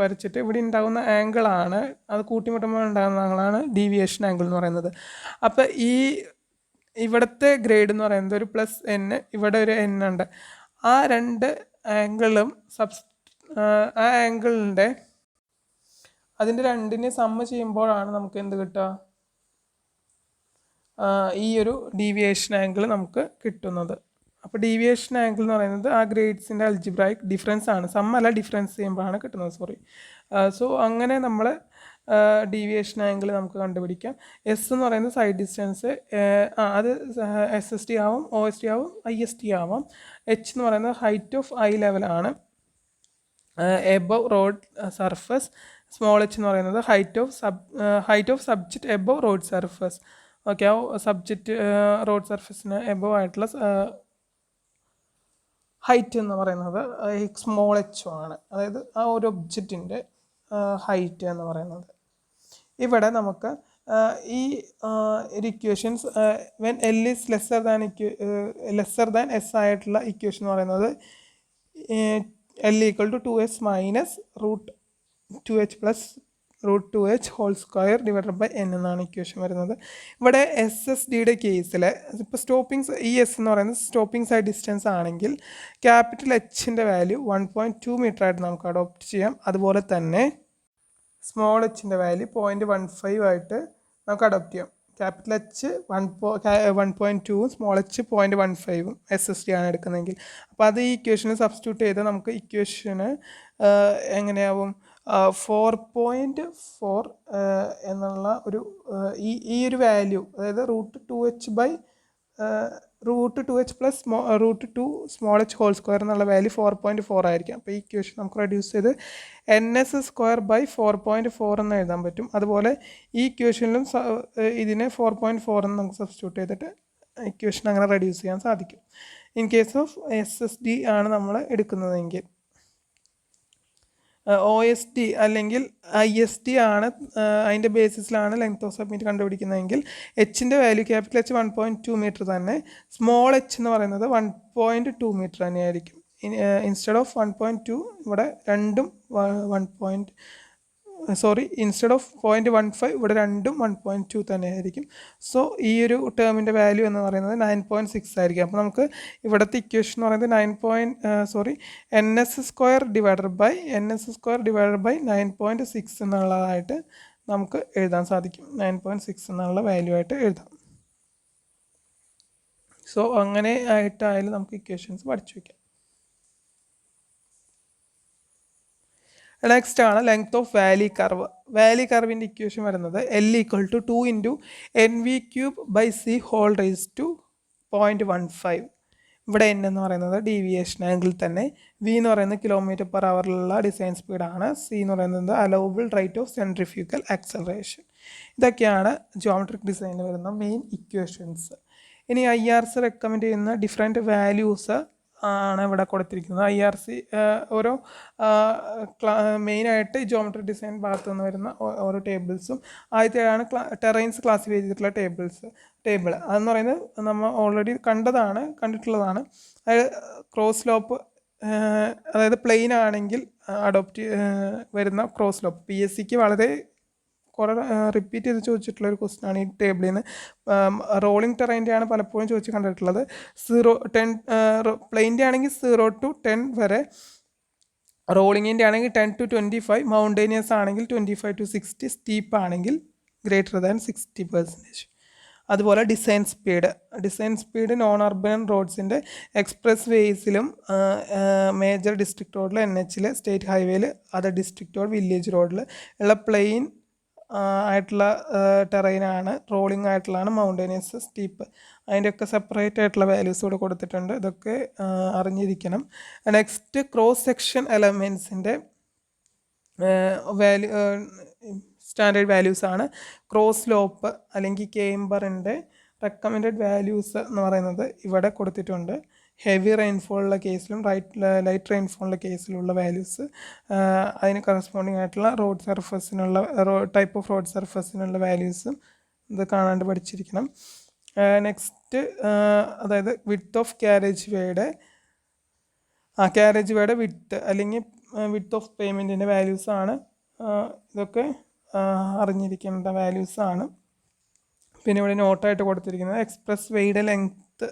Speaker 1: വരച്ചിട്ട് ഇവിടെ ഉണ്ടാകുന്ന ആംഗിളാണ്, അത് കൂട്ടിമുട്ടുമ്പോൾ ഉണ്ടാകുന്ന ആംഗിളാണ് ഡീവിയേഷൻ ആംഗിൾ എന്ന് പറയുന്നത്. അപ്പോൾ ഇവിടുത്തെ ഗ്രേഡ് എന്ന് പറയുന്നത് ഒരു +n, ഇവിടെ ഒരു n ഉണ്ട്. ആ 2 ആംഗിളും ആ ആംഗിളിൻ്റെ അതിൻ്റെ രണ്ടിനെ സമ്മ് ചെയ്യുമ്പോഴാണ് നമുക്ക് എന്ത് കിട്ടുക, ഈ ഒരു ഡീവിയേഷൻ ആംഗിൾ നമുക്ക് കിട്ടുന്നത്. അപ്പോൾ ഡീവിയേഷൻ ആംഗിൾ എന്ന് പറയുന്നത് ആ ഗ്രേഡ്സിൻ്റെ അൽജിബ്രായിക് ഡിഫറൻസ് ആണ്. സമ്മല്ല, ഡിഫറൻസ് ചെയ്യുമ്പോഴാണ് കിട്ടുന്നത്. സോ അങ്ങനെ നമ്മൾ ഡീവിയേഷൻ ആംഗിൾ നമുക്ക് കണ്ടുപിടിക്കാം. എസ് എന്ന് പറയുന്നത് സൈഡ് ഡിസ്റ്റൻസ്, അത് SST ആവും, OST ആവും, IST ആവാം. H എന്ന് പറയുന്നത് ഹൈറ്റ് ഓഫ് ഐ ലെവലാണ്, above road surface. Small h എന്ന് പറയുന്നത് height of subject above road surface. Okay, ആ സബ്ജക്റ്റ് റോഡ് സർഫസിന് എബവ് ആയിട്ടുള്ള ഹൈറ്റ് എന്ന് പറയുന്നത് സ്മോൾ h ആണ്. അതായത് ആ ഒരു ഒബ്ജക്റ്റിൻ്റെ ഹൈറ്റ് എന്ന് പറയുന്നത്. ഇവിടെ നമുക്ക് ഈ equations when L is lesser than S ആയിട്ടുള്ള ഇക്വേഷൻ എന്ന് പറയുന്നത് L=2s minus √2h plus √2h whole square divided by n എന്നാണ് ഇക്വേഷൻ വരുന്നത്. ഇവിടെ SSDയുടെ കേസിൽ ഇപ്പോൾ ഈ S എന്ന് പറയുന്നത് സ്റ്റോപ്പിംഗ് സൈഡ് ഡിസ്റ്റൻസ് ആണെങ്കിൽ ക്യാപിറ്റൽ Hൻ്റെ വാല്യൂ 1.2 മീറ്റർ ആയിട്ട് നമുക്ക് അഡോപ്റ്റ് ചെയ്യാം. അതുപോലെ തന്നെ സ്മോൾ hൻ്റെ വാല്യൂ 0.15 ആയിട്ട് നമുക്ക് അഡോപ്റ്റ് ചെയ്യാം. Capital H 1.2 small h 0.15 SSD ആണ് എടുക്കുന്നതെങ്കിൽ. അപ്പോൾ അത് ഈ ഇക്വേഷന് സബ്സ്റ്റിറ്റ്യൂട്ട് ചെയ്ത് നമുക്ക് ഇക്വേഷന് എങ്ങനെയാവും 4.4 എന്നുള്ള ഒരു ഈ ഒരു വാല്യൂ, അതായത് √2h plus √2 small h whole square എന്നുള്ള വാല്യൂ 4.4 ആയിരിക്കും. അപ്പോൾ ഈ ഇക്വേഷൻ നമുക്ക് റെഡ്യൂസ് ചെയ്ത് NS²/4.4 എന്ന് എഴുതാൻ പറ്റും. അതുപോലെ ഈ ഇക്വേഷനിലും ഇതിനെ 4.4 എന്ന് നമുക്ക് സബ്സ്റ്റിറ്റ്യൂട്ട് ചെയ്തിട്ട് ഇക്വേഷൻ അങ്ങനെ റെഡ്യൂസ് ചെയ്യാൻ സാധിക്കും. ഇൻ കേസ് ഓഫ് SSD ആണ് നമ്മൾ എടുക്കുന്നതെങ്കിൽ. OSD അല്ലെങ്കിൽ ISD ആണ് അതിൻ്റെ ബേസിസിലാണ് ലെങ്ത് ഓഫ് സബ്മിറ്റ് കണ്ടുപിടിക്കുന്നതെങ്കിൽ Hൻ്റെ വാല്യൂ ക്യാപിറ്റൽ H 1.2 മീറ്റർ തന്നെ, സ്മോൾ h എന്ന് പറയുന്നത് 1.2 മീറ്റർ തന്നെയായിരിക്കും. ഇൻസ്റ്റെഡ് ഓഫ് 1.2 ഇവിടെ രണ്ടും ഇൻസ്റ്റെഡ് ഓഫ് 0.15 ഇവിടെ രണ്ടും 1.2 തന്നെയായിരിക്കും. സോ ഈ ഒരു ടേമിൻ്റെ വാല്യൂ എന്ന് പറയുന്നത് 9.6 ആയിരിക്കും. അപ്പോൾ നമുക്ക് ഇവിടുത്തെ ഇക്വേഷൻ എന്ന് പറയുന്നത് NS² ഡിവൈഡഡ് ബൈ 9.6 എന്നുള്ളതായിട്ട് നമുക്ക് എഴുതാൻ സാധിക്കും. 9.6 എന്നുള്ള വാല്യൂ ആയിട്ട് എഴുതാം. സോ അങ്ങനെ ആയിട്ടായാലും നമുക്ക് ഇക്വേഷൻസ് പഠിച്ചു വയ്ക്കാം. നെക്സ്റ്റ് ആണ് length of valley curve. Valley കർവിൻ്റെ ഇക്വേഷൻ വരുന്നത് L=2 × NV³/c whole raise to 0.15. ഇവിടെ n എന്ന് പറയുന്നത് ഡീവിയേഷൻ ആംഗിൾ തന്നെ, V എന്ന് പറയുന്നത് km/h ഡിസൈൻ സ്പീഡാണ്, C എന്ന് പറയുന്നത് allowable rate of centrifugal acceleration. ഇതൊക്കെയാണ് ജിയോമെട്രിക് ഡിസൈനിൽ വരുന്ന മെയിൻ ഇക്വേഷൻസ്. ഇനി IRC റെക്കമെൻഡ് ചെയ്യുന്ന ഡിഫറെൻറ്റ് വാല്യൂസ് ആണ് ഇവിടെ കൊടുത്തിരിക്കുന്നത്. IRC ഓരോ മെയിനായിട്ട് ജിയോമെട്രിക് ഡിസൈൻ ഭാഗത്തു നിന്ന് വരുന്ന ഓരോ ടേബിൾസും. ആദ്യത്തെയാണ് ടെറൈൻസ് ക്ലാസിഫൈ ചെയ്തിട്ടുള്ള ടേബിൾ. അതെന്ന് പറയുന്നത് നമ്മൾ ഓൾറെഡി കണ്ടിട്ടുള്ളതാണ്. അതായത് ക്രോസ് സ്ലോപ്പ്, അതായത് പ്ലെയിൻ ആണെങ്കിൽ വരുന്ന ക്രോസ് സ്ലോപ്പ് PSCക്ക് വളരെ കുറേ റിപ്പീറ്റ് ചെയ്ത് ചോദിച്ചിട്ടുള്ള ഒരു ക്വസ്റ്റ്യൻ ആണ് ഈ ടേബിളിൽ നിന്ന്. റോളിംഗ് ടെറൈൻ്റെ ആണ് പലപ്പോഴും ചോദിച്ച് കണ്ടിട്ടുള്ളത്. 10 പ്ലെയിൻ്റെ ആണെങ്കിൽ 0 to 10 വരെ, റോളിങ്ങിൻ്റെ ആണെങ്കിൽ 10 to 25, മൗണ്ടേനിയസ് ആണെങ്കിൽ 25 to 60, സ്റ്റീപ്പ് ആണെങ്കിൽ ഗ്രേറ്റർ ദാൻ 60%. അതുപോലെ ഡിസൈൻ സ്പീഡ് നോൺ അർബൻ റോഡ്സിൻ്റെ എക്സ്പ്രസ് വേസിലും മേജർ ഡിസ്ട്രിക്ട് റോഡിൽ, NH, സ്റ്റേറ്റ് ഹൈവേയിൽ, അതർ ഡിസ്ട്രിക്ട് റോഡ്, വില്ലേജ് റോഡിൽ ഉള്ള പ്ലെയിൻ ആയിട്ടുള്ള ടെറൈനാണ്. റോളിംഗ് ആയിട്ടുള്ളതാണ് മൗണ്ടേനിയസ്, സ്റ്റീപ്പ്. അതിൻ്റെയൊക്കെ സെപ്പറേറ്റ് ആയിട്ടുള്ള വാല്യൂസ് ഇവിടെ കൊടുത്തിട്ടുണ്ട്. ഇതൊക്കെ അറിഞ്ഞിരിക്കണം. നെക്സ്റ്റ് ക്രോസ് സെക്ഷൻ എലമെൻസിൻ്റെ വാല്യൂ സ്റ്റാൻഡേർഡ് വാല്യൂസ് ആണ്. ക്രോസ് സ്ലോപ്പ് അല്ലെങ്കിൽ കേംബറിൻ്റെ റെക്കമെൻഡഡ് വാല്യൂസ് എന്ന് പറയുന്നത് ഇവിടെ കൊടുത്തിട്ടുണ്ട്. ഹെവി റെയിൻഫോളുള്ള കേസിലും ലൈറ്റ് റെയിൻഫോളുള്ള കേസിലുള്ള വാല്യൂസ്, അതിന് കറസ്പോണ്ടിങ് ആയിട്ടുള്ള റോഡ് സർഫസിനുള്ള ടൈപ്പ് ഓഫ് റോഡ് സർഫസിനുള്ള വാല്യൂസും ഇത് കാണാണ്ട് പഠിച്ചിരിക്കണം. നെക്സ്റ്റ് അതായത് വിഡ്ത്ത് ഓഫ് ക്യാരേജ് വേയുടെ വിഡ്ത്ത് അല്ലെങ്കിൽ വിഡ്ത്ത് ഓഫ് പേയ്മെൻറ്റിൻ്റെ വാല്യൂസാണ്. ഇതൊക്കെ അറിഞ്ഞിരിക്കേണ്ട വാല്യൂസാണ്. പിന്നെ ഇവിടെ നോട്ടായിട്ട് കൊടുത്തിരിക്കുന്നത് എക്സ്പ്രസ് വേയുടെ length,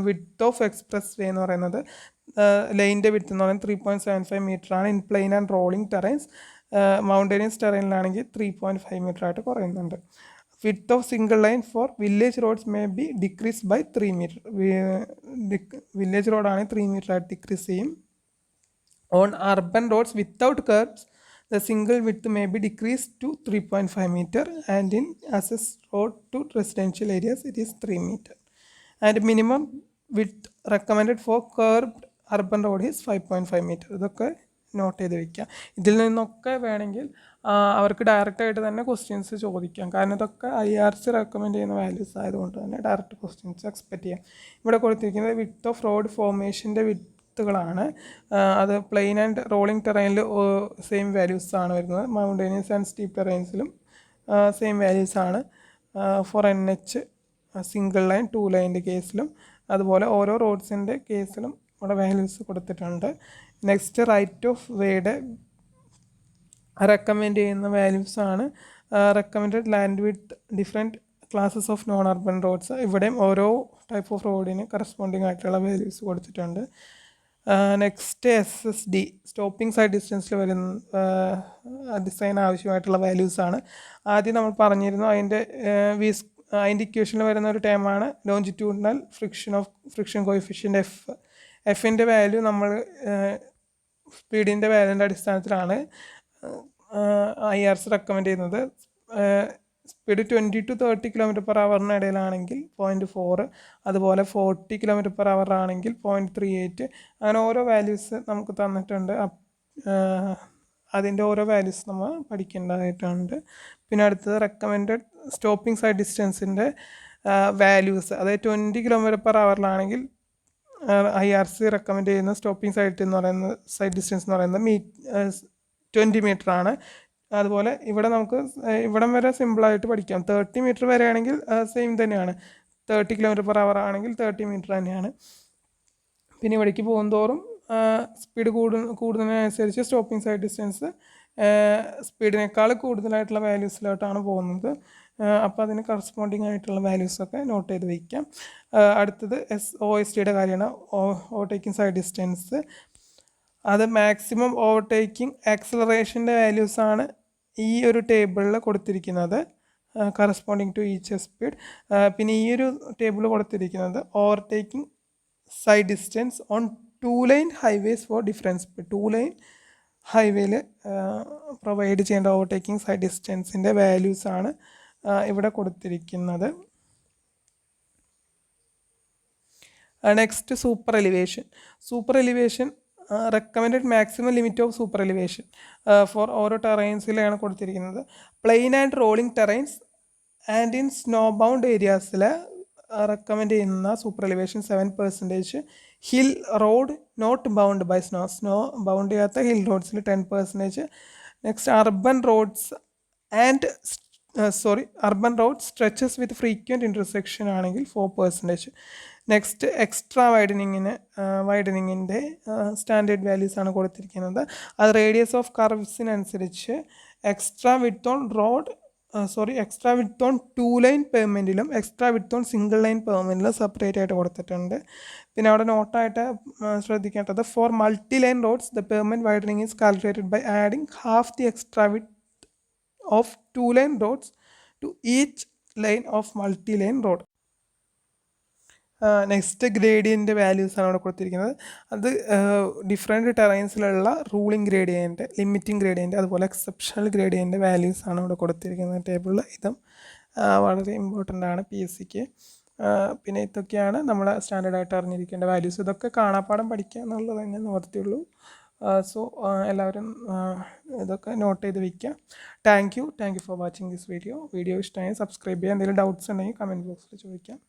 Speaker 1: width of express way എന്ന് പറയുന്നത് ലൈനിൻ്റെ വിഡ്ത്ത് എന്ന് പറയുന്നത് 3.75 മീറ്റർ ആണ് in plain and rolling terrains. Mountainous ടെറൈനിലാണെങ്കിൽ 3.5 മീറ്റർ ആയിട്ട് കുറയുന്നുണ്ട്. Width of single line for village roads may be decrease by 3 metre. Village റോഡാണെങ്കിൽ 3 മീറ്റർ ആയിട്ട് ഡിക്രീസ് ചെയ്യും. On urban roads without kerbs the single width may be decreased to 3.5 meter, and in access road to residential areas it is 3 meter. And minimum width recommended for curbed urban road is 5.5 meter. ഇതൊക്കെ not ചെയ്ത് വയ്ക്കാം. ഇതിൽ നിന്നൊക്കെ വേണമെങ്കിൽ അവർക്ക് ഡയറക്റ്റായിട്ട് തന്നെ questions ചോദിക്കാം. കാരണം ഇതൊക്കെ IRC റെക്കമെൻഡ് ചെയ്യുന്ന വാല്യൂസ് ആയതുകൊണ്ട് തന്നെ ഡയറക്റ്റ് ക്വസ്റ്റ്യൻസ് എക്സ്പെക്ട് ചെയ്യാം. ഇവിടെ കൊടുത്തിരിക്കുന്നത് വിഡ്ത്ത് ഓഫ് റോഡ് ഫോർമേഷൻ്റെ കളാണ്. അത് പ്ലെയിൻ ആൻഡ് റോളിംഗ് ടെറൈനിൽ സെയിം വാല്യൂസ് ആണ് വരുന്നത്. മൗണ്ടേനിയസ് ആൻഡ് സ്റ്റീപ്പ് ടെറൈൻസിലും സെയിം വാല്യൂസ് ആണ്. ഫോർ NH സിംഗിൾ ലൈൻ 2 ലൈൻ്റെ കേസിലും അതുപോലെ ഓരോ റോഡ്സിൻ്റെ കേസിലും ഇവിടെ വാല്യൂസ് കൊടുത്തിട്ടുണ്ട്. നെക്സ്റ്റ് റൈറ്റ് ഓഫ് വേയുടെ റെക്കമെൻഡ് ചെയ്യുന്ന വാല്യൂസ് ആണ്. Recommended land with different classes of non urban roads. ഇവിടെയും ഓരോ ടൈപ്പ് ഓഫ് റോഡിന് കറസ്പോണ്ടിങ് ആയിട്ടുള്ള വാല്യൂസ് കൊടുത്തിട്ടുണ്ട്. നെക്സ്റ്റ് SSD സ്റ്റോപ്പിംഗ് സൈഡ് ഡിസ്റ്റൻസിൽ വരുന്ന ഡിസൈൻ ആവശ്യമായിട്ടുള്ള വാല്യൂസാണ്. ആദ്യം നമ്മൾ പറഞ്ഞിരുന്നു അതിൻ്റെ ഇക്വേഷനിൽ വരുന്ന ഒരു ടേമാണ് ലോഞ്ചിറ്റ്യൂഡിനൽ ഫ്രിക്ഷൻ കോഎഫിഷ്യൻ്റ് എഫിൻ്റെ വാല്യൂ നമ്മൾ സ്പീഡിൻ്റെ വാല്യൂൻ്റെ അടിസ്ഥാനത്തിലാണ് IRC റെക്കമെൻഡ് ചെയ്യുന്നത്. സ്പീഡ് 20 to 30 km/h ഇടയിലാണെങ്കിൽ 0.4, അതുപോലെ 40 km/h ആണെങ്കിൽ 0.38. അങ്ങനെ ഓരോ വാല്യൂസ് നമുക്ക് തന്നിട്ടുണ്ട്. അതിൻ്റെ ഓരോ വാല്യൂസ് നമ്മൾ പഠിക്കേണ്ടതായിട്ടുണ്ട്. പിന്നെ അടുത്തത് റെക്കമെൻഡഡ് സ്റ്റോപ്പിംഗ് സൈഡ് ഡിസ്റ്റൻസിൻ്റെ വാല്യൂസ്. അതായത് 20 km/h IRC റെക്കമെൻഡ് ചെയ്യുന്ന സ്റ്റോപ്പിംഗ് സൈഡ് ഡിസ്റ്റൻസ് എന്ന് പറയുന്നത് 20 മീറ്റർ ആണ്. അതുപോലെ ഇവിടെ നമുക്ക് ഇവിടം വരെ സിമ്പിളായിട്ട് പഠിക്കാം. 30 മീറ്റർ വരെ ആണെങ്കിൽ സെയിം തന്നെയാണ്. 30 km/h ആണെങ്കിൽ 30 മീറ്റർ തന്നെയാണ്. പിന്നെ ഇവിടേക്ക് പോകുന്തോറും സ്പീഡ് കൂടുന്നതിനനുസരിച്ച് സ്റ്റോപ്പിംഗ് സൈഡ് ഡിസ്റ്റൻസ് സ്പീഡിനേക്കാൾ കൂടുതലായിട്ടുള്ള വാല്യൂസിലോട്ടാണ് പോകുന്നത്. അപ്പോൾ അതിന് കറസ്പോണ്ടിങ് ആയിട്ടുള്ള വാല്യൂസൊക്കെ നോട്ട് ചെയ്ത് വയ്ക്കാം. അടുത്തത് OSDയുടെ കാര്യമാണ്, ഓവർടേക്കിംഗ് സൈഡ് ഡിസ്റ്റൻസ്. അത് മാക്സിമം ഓവർടേക്കിംഗ് ആക്സലറേഷൻ്റെ വാല്യൂസാണ് ഈ ഒരു ടേബിളിൽ കൊടുത്തിരിക്കുന്നത്, കറസ്പോണ്ടിങ് ടു ഈച്ച് സ്പീഡ്. പിന്നെ ഈ ഒരു ടേബിൾ കൊടുത്തിരിക്കുന്നത് overtaking sight distance on 2 lane highways for different speed. 2 lane ഹൈവേയിൽ പ്രൊവൈഡ് ചെയ്യേണ്ട ഓവർടേക്കിംഗ് സൈഡ് ഡിസ്റ്റൻസിൻ്റെ വാല്യൂസാണ് ഇവിടെ കൊടുത്തിരിക്കുന്നത്. Next super elevation recommended maximum limit of super elevation for ഓരോ ടെറൈൻസിലാണ് കൊടുത്തിരിക്കുന്നത്. Plain and rolling terrains and in snow bound ഏരിയാസിൽ റെക്കമെൻഡ് ചെയ്യുന്ന super elevation 7%. Hill road not bound by snow bound ചെയ്യാത്ത ഹിൽ റോഡ്സിൽ 10%. Next urban roads stretches with frequent intersection ആണെങ്കിൽ 4%. Next extra വൈഡനിങ്ങിൻ്റെ standard values ആണ് കൊടുത്തിരിക്കുന്നത്. അത് റേഡിയസ് ഓഫ് കർവ്സിനനുസരിച്ച് extra width on road extra width on 2 lane പേയ്മെൻറ്റിലും extra width on single lane പേയ്മെൻറ്റിലും സെപ്പറേറ്റ് ആയിട്ട് കൊടുത്തിട്ടുണ്ട്. പിന്നെ അവിടെ നോട്ടായിട്ട് ശ്രദ്ധിക്കേണ്ടത് for multi lane roads the pavement widening is calculated by adding half the extra width of 2 lane roads to each lane of multi lane road. Next gradient വാല്യൂസാണ് അവിടെ കൊടുത്തിരിക്കുന്നത്. അത് different ടെറൈൻസിലുള്ള ruling gradient, limiting gradient, അതുപോലെ exceptional gradient വാല്യൂസാണ് അവിടെ കൊടുത്തിരിക്കുന്നത് ടേബിളിൽ. ഇതും വളരെ ഇമ്പോർട്ടൻ്റ് ആണ് PSCക്ക്. പിന്നെ ഇതൊക്കെയാണ് നമ്മൾ സ്റ്റാൻഡേർഡായിട്ട് അറിഞ്ഞിരിക്കേണ്ട വാല്യൂസ്. ഇതൊക്കെ കാണാപ്പാഠം പഠിക്കുക എന്നുള്ളത് തന്നെ നിവർത്തിയുള്ളൂ. സോ എല്ലാവരും ഇതൊക്കെ നോട്ട് ചെയ്ത് വയ്ക്കുക. Thank you for watching this video. Video ഇഷ്ടമായി സബ്സ്ക്രൈബ് ചെയ്യുക. എന്തെങ്കിലും ഡൗട്ട്സ് ഉണ്ടെങ്കിൽ കമൻറ്റ് ബോക്സിൽ ചോദിക്കാം.